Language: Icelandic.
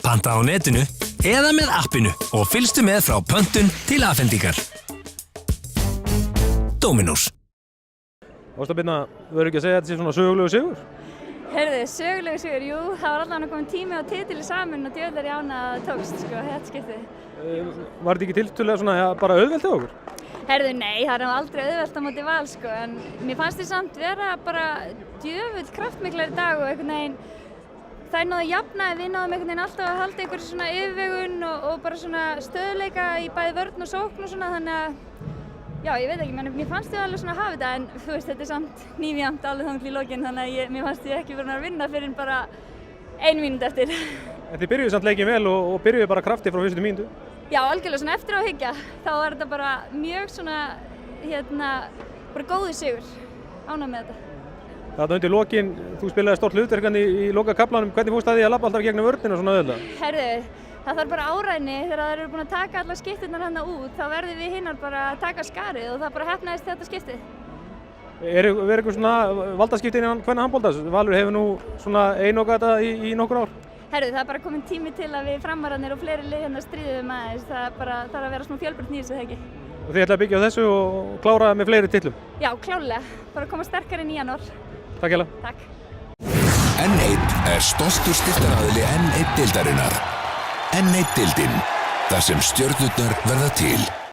Panta á netinu eða með appinu og fylgstu með frá pöntun til afhendingar. Dominos. Ásta Birna, verður ekki að segja að þetta sé svona sögulegu sigur? Heyrðu, sögulegu sigur, jú, það var allavega komin tími og titil saman og djöðlar í ána að það tókst, sko, þetta skiptið. Var þetta ekki tiltölulega svona, ja, bara auðvelt hjá okkur? Heyrðu, nei, það er aldrei auðvelt á móti Val, sko, en mér fannst þið samt vera bara djöfull kraftmiklar í dag og einhvern veginn þær náðu að jafna, við náðum einhvern veginn alltaf að halda einhverju svona yfirvegun og bara svona stöðuleika í bæði vörn og sókn og svona, þannig að já, ég veit ekki, mér fannst ég alveg svona að hafa þetta en þú veist, þetta er samt nýfjamt alveg þangað í lokin þannig að mér fannst ég ekki verið að vinna fyrir bara 1 mínútu eftir. En þið byrjuðu samt leikinn vel og byrjuðu bara krafti frá fyrstu mínútu? Já, algjörlega, svona eftir á að hyggja, þá var þetta bara mjög svona, bara góður sigur, ánægð með þetta. Þarna undir lokin, þú spilaði stórt hlutverk í lokakaflanum, hvernig fórst það því að labba alltaf gegnum vörnina svona auðvitað? Herðu, það þarf bara áræðni þegar það eru búin að taka allar skipturnar hérna út, þá verðum við hinnar bara að taka skarið og það bara heppnaðist þetta skiptið. Er eitthvað svona valdaskipti innan kvennahandboltans? Valur hefur nú svona einokað þetta í nokkur ár? Herðu, það er bara komin tími til að við framararnir og fleiri lið hérna stríðum aðeins, það er bara þarf að vera svona fjölbreytt nýjus, eða ekki? Og þið ætlaði að byggja á þessu og klára með fleiri titlum? Já, klárlega, bara koma sterkar inn í janúar. Takk hérlega. Takk. N1 er stoltur styrktaraðili N1 deildarinnar. N1 deildin, þar sem stjörnurnar verða til.